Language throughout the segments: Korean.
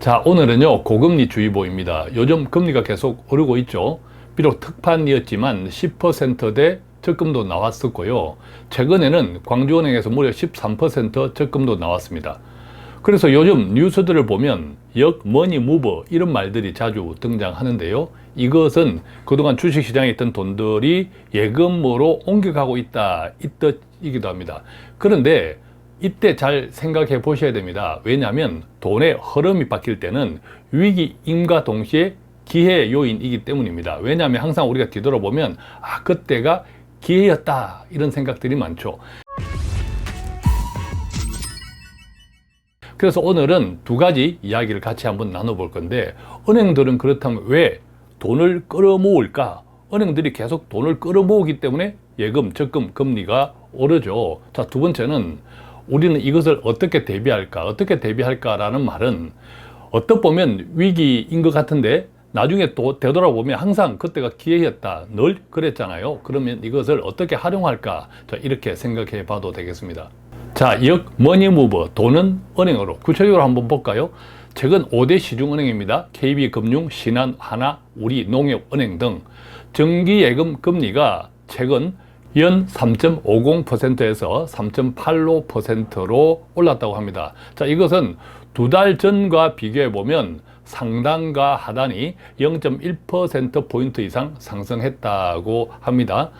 자, 오늘은요, 고금리 주의보입니다. 요즘 금리가 계속 오르고 있죠. 비록 특판이었지만 10%대 적금도 나왔었고요. 최근에는 광주은행에서 무려 13% 적금도 나왔습니다. 그래서 요즘 뉴스들을 보면 머니 무버 이런 말들이 자주 등장하는데요. 이것은 그동안 주식시장에 있던 돈들이 예금으로 옮겨가고 있다, 이 뜻이기도 합니다. 그런데 이때 잘 생각해 보셔야 됩니다. 왜냐하면 돈의 흐름이 바뀔 때는 위기임과 동시에 기회 요인이기 때문입니다. 왜냐하면 항상 우리가 뒤돌아보면 그때가 기회였다 이런 생각들이 많죠. 그래서 오늘은 두 가지 이야기를 같이 한번 나눠볼 건데, 은행들은 그렇다면 왜 돈을 끌어모을까? 은행들이 계속 돈을 끌어모으기 때문에 예금, 적금, 금리가 오르죠. 자, 두 번째는 우리는 이것을 어떻게 대비할까라는 말은 어떻게 보면 위기인 것 같은데 나중에 또 되돌아보면 항상 그때가 기회였다 늘 그랬잖아요. 그러면 이것을 어떻게 활용할까? 자, 이렇게 생각해 봐도 되겠습니다. 자, 머니무버, 돈은 은행으로 구체적으로 한번 볼까요? 최근 5대 시중은행입니다. KB금융, 신한, 하나, 우리, 농협은행 등 정기예금 금리가 최근 연 3.50%에서 3.85%로 올랐다고 합니다. 자, 이것은 두 달 전과 비교해 보면 상단과 하단이 0.1%포인트 이상 상승했다고 합니다.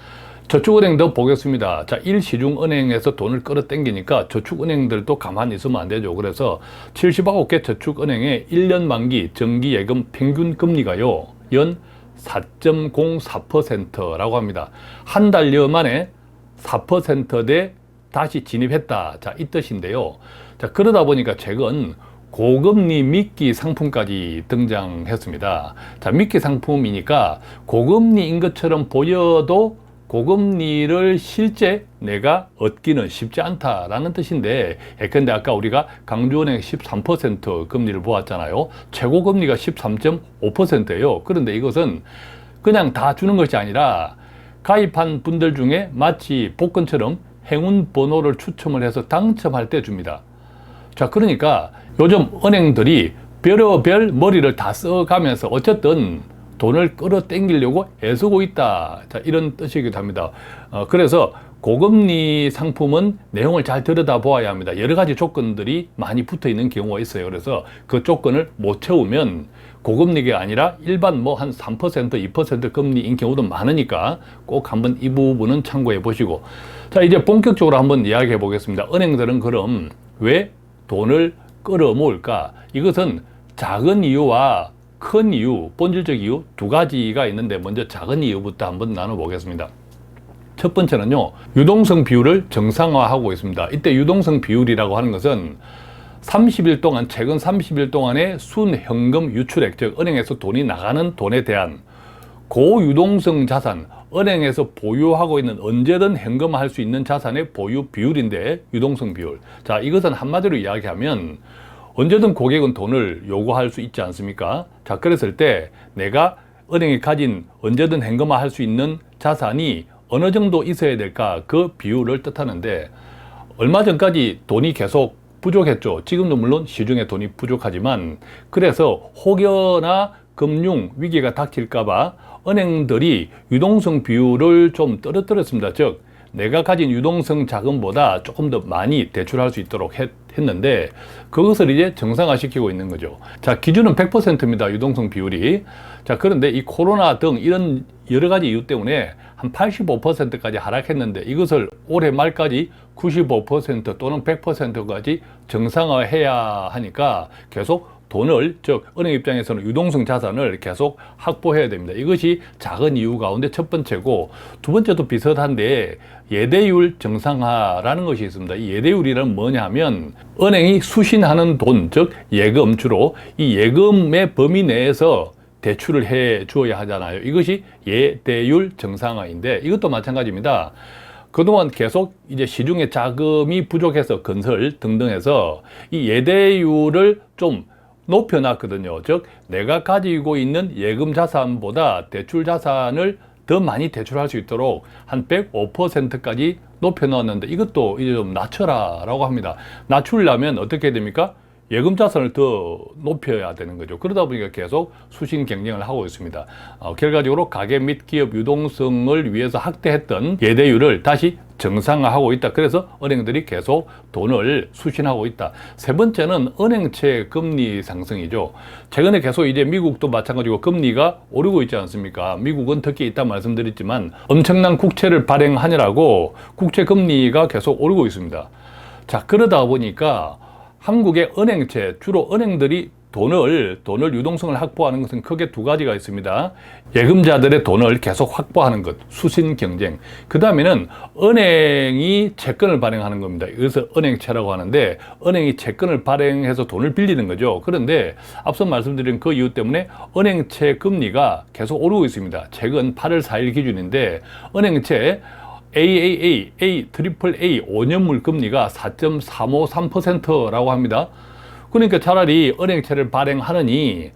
저축은행도 보겠습니다. 자, 1시중은행에서 돈을 끌어당기니까 저축은행들도 가만히 있으면 안 되죠. 그래서 79개 저축은행의 1년 만기 정기예금 평균 금리가요, 연 4.04%라고 합니다. 한 달여 만에 4%대 다시 진입했다. 자, 이 뜻인데요. 자, 그러다 보니까 최근 고금리 미끼 상품까지 등장했습니다. 자, 미끼 상품이니까 고금리인 것처럼 보여도 고금리를 실제 내가 얻기는 쉽지 않다라는 뜻인데, 예컨대 아까 우리가 강주은행 13% 금리를 보았잖아요. 최고 금리가 13.5%예요. 그런데 이것은 그냥 다 주는 것이 아니라 가입한 분들 중에 마치 복권처럼 행운 번호를 추첨을 해서 당첨할 때 줍니다. 자, 그러니까 요즘 은행들이 별의별 머리를 다 써가면서 어쨌든 돈을 끌어당기려고 애쓰고 있다. 자, 이런 뜻이기도 합니다. 그래서 고금리 상품은 내용을 잘 들여다보아야 합니다. 여러 가지 조건들이 많이 붙어 있는 경우가 있어요. 그래서 그 조건을 못 채우면 고금리가 아니라 일반 한 3%, 2% 금리인 경우도 많으니까 꼭 한번 이 부분은 참고해 보시고. 자, 이제 본격적으로 한번 이야기해 보겠습니다. 은행들은 그럼 왜 돈을 끌어모을까? 이것은 작은 이유와 큰 이유, 본질적 이유 두 가지가 있는데, 먼저 작은 이유부터 한번 나눠보겠습니다. 첫 번째는요, 유동성 비율을 정상화하고 있습니다. 이때 유동성 비율이라고 하는 것은 30일 동안, 최근 30일 동안의 순현금 유출액, 즉 은행에서 돈이 나가는 돈에 대한 고유동성 자산, 은행에서 보유하고 있는 언제든 현금화할 수 있는 자산의 보유 비율인데, 유동성 비율. 자, 이것은 한마디로 이야기하면 언제든 고객은 돈을 요구할 수 있지 않습니까? 자, 그랬을 때 내가 은행에 가진 언제든 현금화할 수 있는 자산이 어느 정도 있어야 될까? 그 비율을 뜻하는데, 얼마 전까지 돈이 계속 부족했죠. 지금도 물론 시중에 돈이 부족하지만, 그래서 혹여나 금융 위기가 닥칠까봐 은행들이 유동성 비율을 좀 떨어뜨렸습니다. 즉, 내가 가진 유동성 자금보다 조금 더 많이 대출할 수 있도록 했는데, 그것을 이제 정상화시키고 있는 거죠. 자, 기준은 100%입니다. 유동성 비율이. 자, 그런데 이 코로나 등 이런 여러 가지 이유 때문에 한 85%까지 하락했는데, 이것을 올해 말까지 95% 또는 100%까지 정상화해야 하니까 계속 돈을, 즉 은행 입장에서는 유동성 자산을 계속 확보해야 됩니다. 이것이 작은 이유 가운데 첫 번째고, 두 번째도 비슷한데 예대율 정상화라는 것이 있습니다. 이 예대율이란 뭐냐 하면 은행이 수신하는 돈, 즉 예금, 주로 이 예금의 범위 내에서 대출을 해 주어야 하잖아요. 이것이 예대율 정상화인데, 이것도 마찬가지입니다. 그동안 계속 이제 시중에 자금이 부족해서 건설 등등 해서 이 예대율을 좀 높여놨거든요. 즉 내가 가지고 있는 예금 자산보다 대출 자산을 더 많이 대출할 수 있도록 한 105%까지 높여놨는데, 이것도 이제 좀 낮춰라 라고 합니다. 낮추려면 어떻게 됩니까? 예금 자산을 더 높여야 되는 거죠. 그러다 보니까 계속 수신 경쟁을 하고 있습니다. 결과적으로 가계 및 기업 유동성을 위해서 확대했던 예대율을 다시 정상화하고 있다. 그래서 은행들이 계속 돈을 수신하고 있다. 세 번째는 은행채 금리 상승이죠. 최근에 계속 이제 미국도 마찬가지고 금리가 오르고 있지 않습니까? 미국은 특히 이따 말씀드렸지만 엄청난 국채를 발행하느라고 국채 금리가 계속 오르고 있습니다. 자, 그러다 보니까 한국의 은행채, 주로 은행들이 돈을 유동성을 확보하는 것은 크게 두 가지가 있습니다. 예금자들의 돈을 계속 확보하는 것, 수신 경쟁. 그 다음에는 은행이 채권을 발행하는 겁니다. 이것을 은행채라고 하는데, 은행이 채권을 발행해서 돈을 빌리는 거죠. 그런데 앞서 말씀드린 그 이유 때문에 은행채 금리가 계속 오르고 있습니다. 최근 8월 4일 기준인데 은행채 AAA, AAA 5년물 금리가 4.353%라고 합니다. 그러니까 차라리 은행채를 발행하느니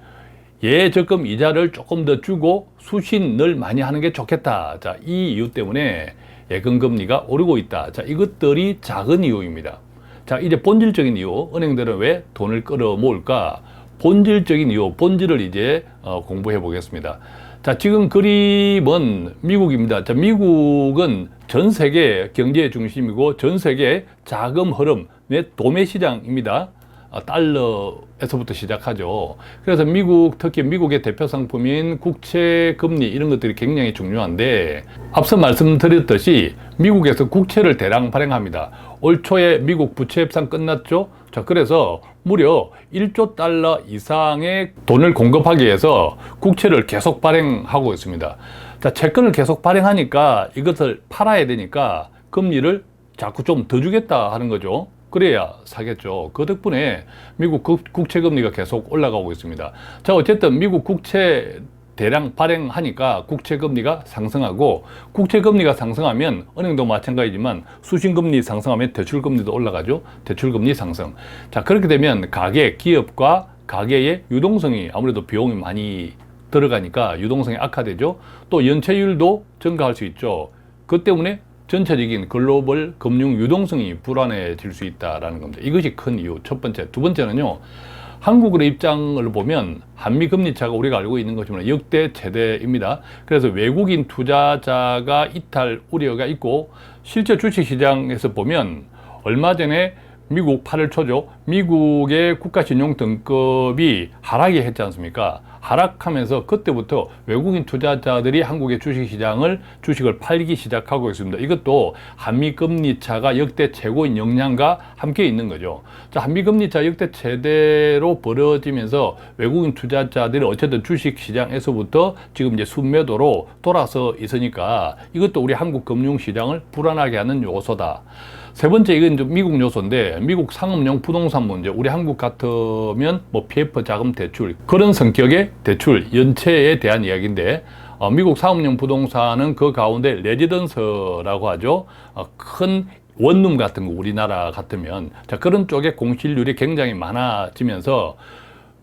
예적금 이자를 조금 더 주고 수신을 많이 하는 게 좋겠다. 자, 이 이유 때문에 예금 금리가 오르고 있다. 자, 이것들이 작은 이유입니다. 자, 이제 본질적인 이유, 은행들은 왜 돈을 끌어모을까? 본질적인 이유, 본질을 이제 공부해 보겠습니다. 자, 지금 그림은 미국입니다. 자, 미국은 전 세계 경제의 중심이고 전 세계 자금 흐름의 도매 시장입니다. 달러에서부터 시작하죠. 그래서 미국, 특히 미국의 대표 상품인 국채 금리 이런 것들이 굉장히 중요한데, 앞서 말씀드렸듯이 미국에서 국채를 대량 발행합니다. 올 초에 미국 부채 협상 끝났죠. 자, 그래서 무려 1조 달러 이상의 돈을 공급하기 위해서 국채를 계속 발행하고 있습니다. 자, 채권을 계속 발행하니까 이것을 팔아야 되니까 금리를 자꾸 좀 더 주겠다 하는 거죠. 그래야 사겠죠. 그 덕분에 미국 국채 금리가 계속 올라가고 있습니다. 자, 어쨌든 미국 국채 대량 발행하니까 국채 금리가 상승하고, 국채 금리가 상승하면 은행도 마찬가지지만 수신 금리 상승하면 대출 금리도 올라가죠. 대출 금리 상승. 자, 그렇게 되면 가계, 기업과 가계의 유동성이 아무래도 비용이 많이 들어가니까 유동성이 악화되죠. 또 연체율도 증가할 수 있죠. 그 때문에 전체적인 글로벌 금융 유동성이 불안해질 수 있다는 겁니다. 이것이 큰 이유, 첫 번째. 두 번째는요, 한국의 입장을 보면 한미 금리 차가 우리가 알고 있는 것이지만 역대 최대입니다. 그래서 외국인 투자자가 이탈 우려가 있고, 실제 주식시장에서 보면 얼마 전에 미국 8월 초죠. 미국의 국가신용등급이 하락이 했지 않습니까? 하락하면서 그때부터 외국인 투자자들이 한국의 주식을 팔기 시작하고 있습니다. 이것도 한미금리 차가 역대 최고인 영향과 함께 있는 거죠. 자, 한미금리 차 역대 최대로 벌어지면서 외국인 투자자들이 어쨌든 주식시장에서부터 지금 이제 순매도로 돌아서 있으니까 이것도 우리 한국 금융시장을 불안하게 하는 요소다. 세 번째, 이건 좀 미국 요소인데, 미국 상업용 부동산 문제. 우리 한국 같으면 뭐 PF 자금 대출, 그런 성격의 대출, 연체에 대한 이야기인데, 미국 상업용 부동산은 그 가운데 레지던스라고 하죠. 큰 원룸 같은 거 우리나라 같으면, 자, 그런 쪽에 공실률이 굉장히 많아지면서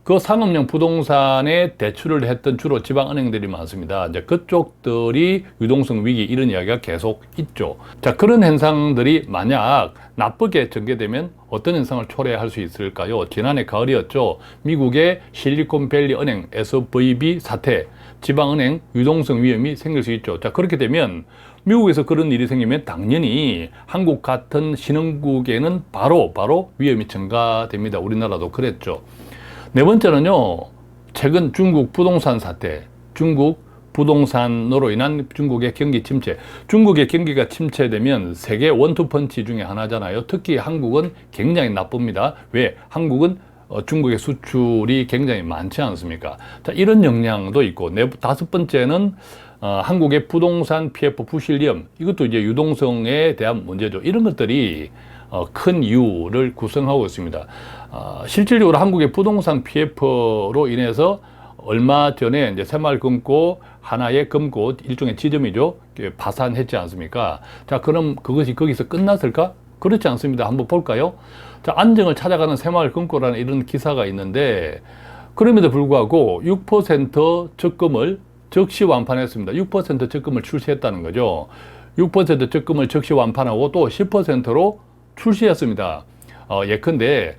그 상업용 부동산에 대출을 했던 주로 지방은행들이 많습니다. 이제 그쪽들이 유동성 위기 이런 이야기가 계속 있죠. 자, 그런 현상들이 만약 나쁘게 전개되면 어떤 현상을 초래할 수 있을까요? 지난해 가을이었죠. 미국의 실리콘밸리 은행 SVB 사태, 지방은행 유동성 위험이 생길 수 있죠. 자, 그렇게 되면 미국에서 그런 일이 생기면 당연히 한국 같은 신흥국에는 바로 위험이 증가됩니다. 우리나라도 그랬죠. 네 번째는요, 최근 중국 부동산 사태, 중국 부동산으로 인한 중국의 경기 침체. 중국의 경기가 침체되면 세계 원투펀치 중에 하나잖아요. 특히 한국은 굉장히 나쁩니다. 왜? 한국은 중국의 수출이 굉장히 많지 않습니까? 자, 이런 영향도 있고, 다섯 번째는 한국의 부동산 PF 부실위험. 이것도 이제 유동성에 대한 문제죠. 이런 것들이 큰 이유를 구성하고 있습니다. 실질적으로 한국의 부동산 PF로 인해서 얼마 전에 이제 새마을금고, 하나의 금고, 일종의 지점이죠. 파산했지 않습니까? 자, 그럼 그것이 거기서 끝났을까? 그렇지 않습니다. 한번 볼까요? 자, 안정을 찾아가는 새마을금고라는 이런 기사가 있는데, 그럼에도 불구하고 6% 적금을 적시 완판했습니다. 6% 적금을 출시했다는 거죠. 6% 적금을 적시 완판하고 또 10%로 출시했습니다. 예컨대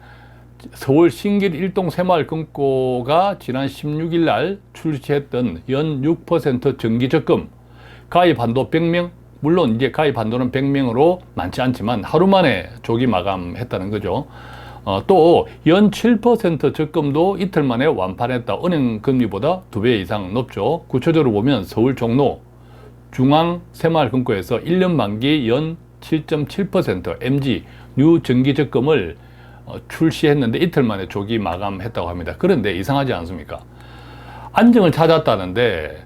서울 신길 일동 새마을금고가 지난 16일 날 출시했던 연 6% 정기적금 가입 한도 100명, 물론 이제 가입 한도는 100명으로 많지 않지만 하루 만에 조기 마감했다는 거죠. 또 연 7% 적금도 이틀 만에 완판했다. 은행 금리보다 2배 이상 높죠. 구체적으로 보면 서울 종로 중앙 새마을금고에서 1년 만기 연 7.7% MG 뉴 정기적금을 출시했는데 이틀 만에 조기 마감했다고 합니다. 그런데 이상하지 않습니까? 안정을 찾았다는데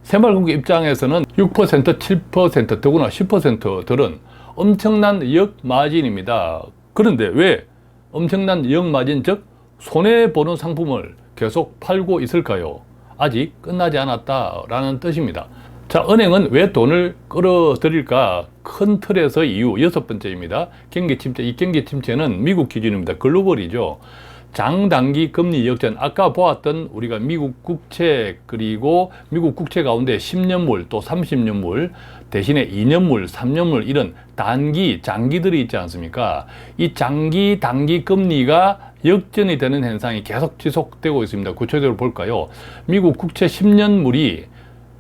새마을금고 입장에서는 6%, 7%, 더구나 10%들은 엄청난 역마진입니다. 그런데 왜 엄청난 역마진, 즉 손해보는 상품을 계속 팔고 있을까요? 아직 끝나지 않았다라는 뜻입니다. 자, 은행은 왜 돈을 끌어들일까? 큰 틀에서 이유 6번째입니다. 경기 침체. 이 경기 침체는 미국 기준입니다. 글로벌이죠. 장단기 금리 역전. 아까 보았던 우리가 미국 국채, 그리고 미국 국채 가운데 10년물 또 30년물 대신에 2년물, 3년물 이런 단기, 장기들이 있지 않습니까? 이 장기, 단기 금리가 역전이 되는 현상이 계속 지속되고 있습니다. 구체적으로 볼까요? 미국 국채 10년물이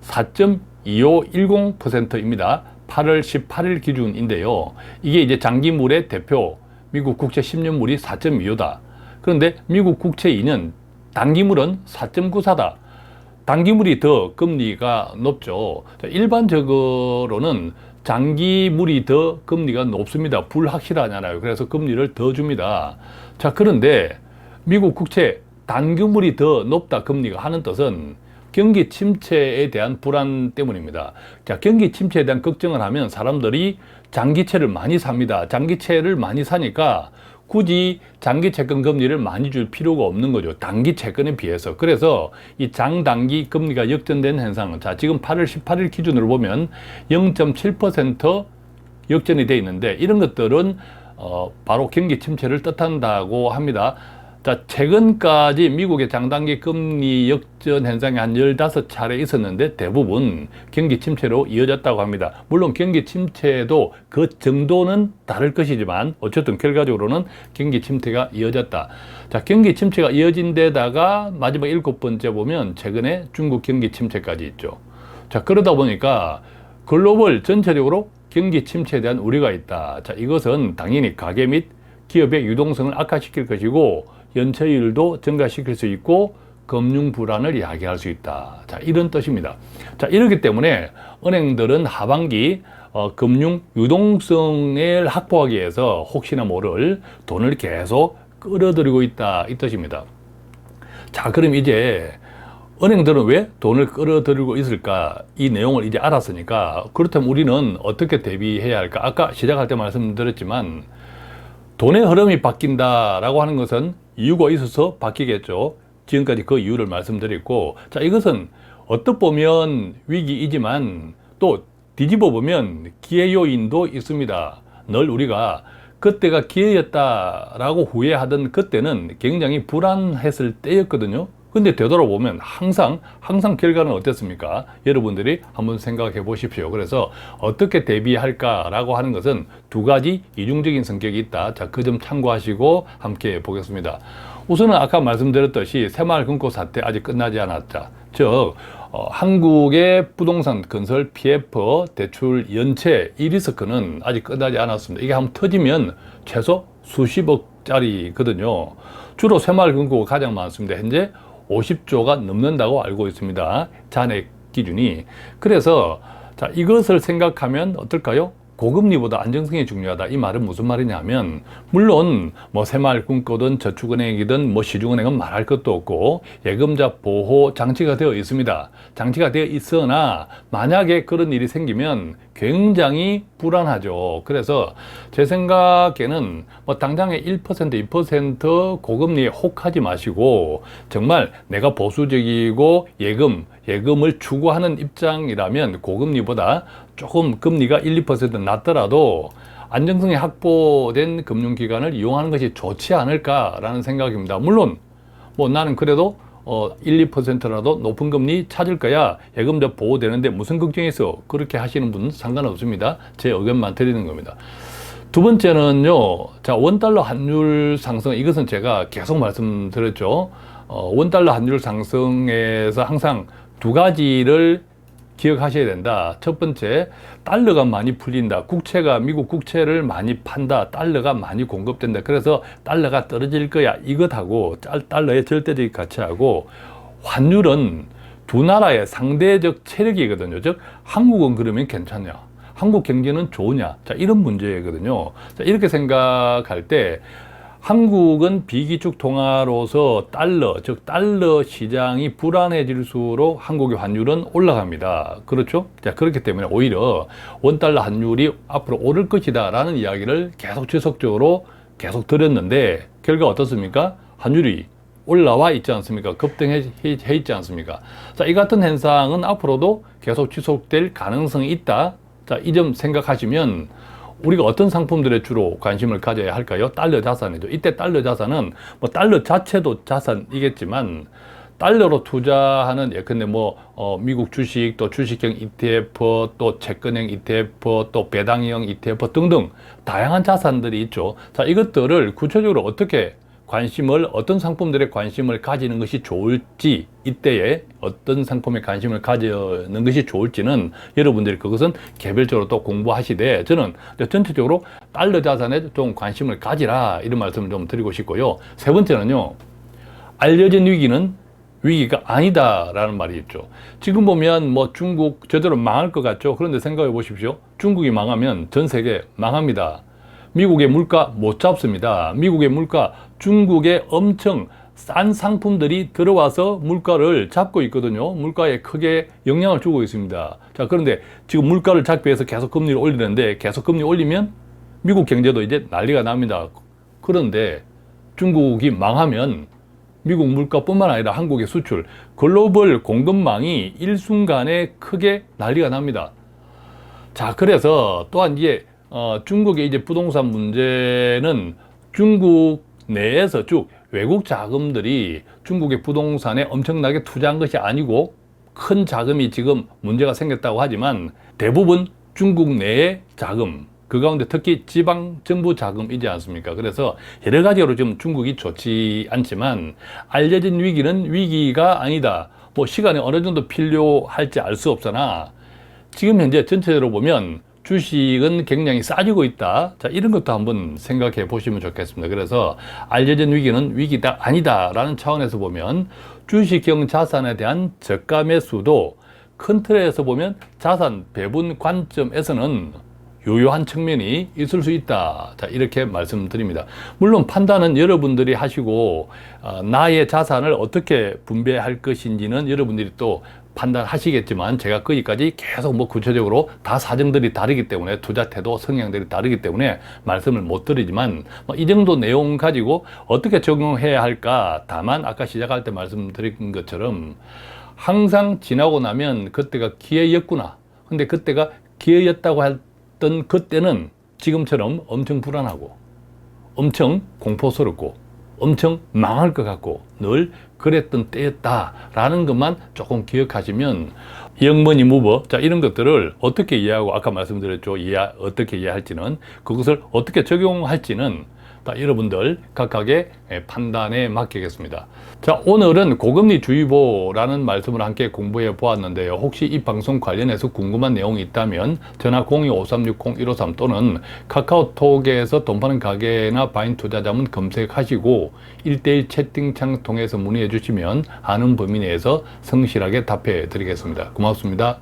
4.2510%입니다. 8월 18일 기준인데요. 이게 이제 장기물의 대표, 미국 국채 10년물이 4.25다. 그런데 미국 국채 2년, 단기물은 4.94다. 단기물이 더 금리가 높죠. 일반적으로는 장기물이 더 금리가 높습니다. 불확실하잖아요. 그래서 금리를 더 줍니다. 자, 그런데 미국 국채 단기물이 더 높다 금리가 하는 뜻은 경기 침체에 대한 불안 때문입니다. 자, 경기 침체에 대한 걱정을 하면 사람들이 장기채를 많이 삽니다. 장기채를 많이 사니까 굳이 장기 채권 금리를 많이 줄 필요가 없는 거죠. 단기 채권에 비해서. 그래서 이 장단기 금리가 역전된 현상은, 자, 지금 8월 18일 기준으로 보면 0.7% 역전이 되어 있는데 이런 것들은 바로 경기 침체를 뜻한다고 합니다. 자, 최근까지 미국의 장단기 금리 역전 현상이 한 15차례 있었는데 대부분 경기 침체로 이어졌다고 합니다. 물론 경기 침체도 그 정도는 다를 것이지만 어쨌든 결과적으로는 경기 침체가 이어졌다. 자, 경기 침체가 이어진 데다가 마지막 7번째 보면 최근에 중국 경기 침체까지 있죠. 자, 그러다 보니까 글로벌 전체적으로 경기 침체에 대한 우려가 있다. 자, 이것은 당연히 가계 및 기업의 유동성을 악화시킬 것이고 연체율도 증가시킬 수 있고 금융 불안을 야기할 수 있다. 자, 이런 뜻입니다. 자, 이렇기 때문에 은행들은 하반기 금융 유동성을 확보하기 위해서 혹시나 모를 돈을 계속 끌어들이고 있다. 이 뜻입니다. 자, 그럼 이제 은행들은 왜 돈을 끌어들이고 있을까? 이 내용을 이제 알았으니까 그렇다면 우리는 어떻게 대비해야 할까? 아까 시작할 때 말씀드렸지만 돈의 흐름이 바뀐다라고 하는 것은 이유가 있어서 바뀌겠죠. 지금까지 그 이유를 말씀드렸고, 자, 이것은 어떻게 보면 위기이지만 또 뒤집어 보면 기회 요인도 있습니다. 늘 우리가 그때가 기회였다라고 후회하던 그때는 굉장히 불안했을 때였거든요. 근데 되돌아보면 항상 결과는 어땠습니까? 여러분들이 한번 생각해 보십시오. 그래서 어떻게 대비할까라고 하는 것은 두 가지 이중적인 성격이 있다. 자, 그 점 참고하시고 함께 보겠습니다. 우선은 아까 말씀드렸듯이 새마을금고 사태 아직 끝나지 않았다. 즉 한국의 부동산 건설 PF 대출 연체 이 리스크는 아직 끝나지 않았습니다. 이게 한번 터지면 최소 수십억짜리거든요. 주로 새마을금고가 가장 많습니다. 현재 50조가 넘는다고 알고 있습니다. 잔액 기준이. 그래서 자, 이것을 생각하면 어떨까요? 고금리보다 안정성이 중요하다. 이 말은 무슨 말이냐면 물론 뭐 새마을금고든 저축은행이든 뭐 시중은행은 말할 것도 없고 예금자 보호 장치가 되어 있습니다. 장치가 되어 있으나 만약에 그런 일이 생기면 굉장히 불안하죠. 그래서 제 생각에는 뭐 당장에 1%, 2% 고금리에 혹하지 마시고 정말 내가 보수적이고 예금을 추구하는 입장이라면 고금리보다 조금 금리가 1, 2% 낮더라도 안정성이 확보된 금융기관을 이용하는 것이 좋지 않을까라는 생각입니다. 물론 뭐 나는 그래도 1, 2%라도 높은 금리 찾을 거야. 예금자 보호되는데 무슨 걱정이 있어? 그렇게 하시는 분은 상관없습니다. 제 의견만 드리는 겁니다. 두 번째는요, 자, 원달러 환율 상승, 이것은 제가 계속 말씀드렸죠. 원달러 환율 상승에서 항상 두 가지를 기억하셔야 된다. 첫 번째, 달러가 많이 풀린다. 미국 국채를 많이 판다. 달러가 많이 공급된다. 그래서 달러가 떨어질 거야. 이것하고 달러의 절대적 가치하고 환율은 두 나라의 상대적 체력이거든요. 즉, 한국은 그러면 괜찮냐? 한국 경제는 좋으냐? 자, 이런 문제거든요. 자, 이렇게 생각할 때 한국은 비기축 통화로서 즉 달러 시장이 불안해질수록 한국의 환율은 올라갑니다. 그렇죠? 자, 그렇기 때문에 오히려 원달러 환율이 앞으로 오를 것이다 라는 이야기를 계속 지속적으로 계속 드렸는데 결과 어떻습니까? 환율이 올라와 있지 않습니까? 급등해 있지 않습니까? 자, 이 같은 현상은 앞으로도 계속 지속될 가능성이 있다. 자, 이 점 생각하시면 우리가 어떤 상품들에 주로 관심을 가져야 할까요? 달러 자산이죠. 이때 달러 자산은 뭐 달러 자체도 자산이겠지만 달러로 투자하는 예컨대 미국 주식, 또 주식형 ETF, 또 채권형 ETF, 또 배당형 ETF 등등 다양한 자산들이 있죠. 자, 이것들을 구체적으로 어떤 상품들에 관심을 가지는 것이 좋을지, 이때에 어떤 상품에 관심을 가지는 것이 좋을지는 여러분들이 그것은 개별적으로 또 공부하시되, 저는 전체적으로 달러 자산에 좀 관심을 가지라, 이런 말씀을 좀 드리고 싶고요. 세 번째는요, 알려진 위기는 위기가 아니다라는 말이 있죠. 지금 보면 중국 저대로 망할 것 같죠. 그런데 생각해 보십시오. 중국이 망하면 전 세계 망합니다. 미국의 물가 못 잡습니다. 미국의 물가, 중국에 엄청 싼 상품들이 들어와서 물가를 잡고 있거든요. 물가에 크게 영향을 주고 있습니다. 자, 그런데 지금 물가를 잡기 위해서 계속 금리를 올리는데, 계속 금리 올리면 미국 경제도 이제 난리가 납니다. 그런데 중국이 망하면 미국 물가뿐만 아니라 한국의 수출, 글로벌 공급망이 일순간에 크게 난리가 납니다. 자, 그래서 또한 이제 중국의 이제 부동산 문제는 중국 내에서 쭉 외국 자금들이 중국의 부동산에 엄청나게 투자한 것이 아니고 큰 자금이 지금 문제가 생겼다고 하지만 대부분 중국 내의 자금, 그 가운데 특히 지방 정부 자금이지 않습니까? 그래서 여러 가지로 지금 중국이 좋지 않지만 알려진 위기는 위기가 아니다. 시간이 어느 정도 필요할지 알 수 없으나 지금 현재 전체적으로 보면 주식은 굉장히 싸지고 있다. 자, 이런 것도 한번 생각해 보시면 좋겠습니다. 그래서 알려진 위기는 위기다 아니다 라는 차원에서 보면 주식형 자산에 대한 저가 매수도 큰 틀에서 보면 자산 배분 관점에서는 유효한 측면이 있을 수 있다. 자, 이렇게 말씀드립니다. 물론 판단은 여러분들이 하시고 나의 자산을 어떻게 분배할 것인지는 여러분들이 또 판단하시겠지만, 제가 거기까지 계속 구체적으로 다 사정들이 다르기 때문에, 투자 태도, 성향들이 다르기 때문에 말씀을 못 드리지만, 이 정도 내용 가지고 어떻게 적용해야 할까, 다만 아까 시작할 때 말씀드린 것처럼 항상 지나고 나면 그때가 기회였구나. 근데 그때가 기회였다고 했던 그때는 지금처럼 엄청 불안하고 엄청 공포스럽고 엄청 망할 것 같고 늘 그랬던 때였다라는 것만 조금 기억하시면 영머니 무버, 자, 이런 것들을 어떻게 이해하고, 아까 말씀드렸죠. 어떻게 이해할지는, 그것을 어떻게 적용할지는 다 여러분들 각각의 판단에 맡기겠습니다. 자, 오늘은 고금리 주의보라는 말씀을 함께 공부해 보았는데요. 혹시 이 방송 관련해서 궁금한 내용이 있다면 전화 02-5360-153 또는 카카오톡에서 돈 버는 가게나 바인 투자자문 검색하시고 1대1 채팅창 통해서 문의해 주시면 아는 범위 내에서 성실하게 답해 드리겠습니다. 고맙습니다.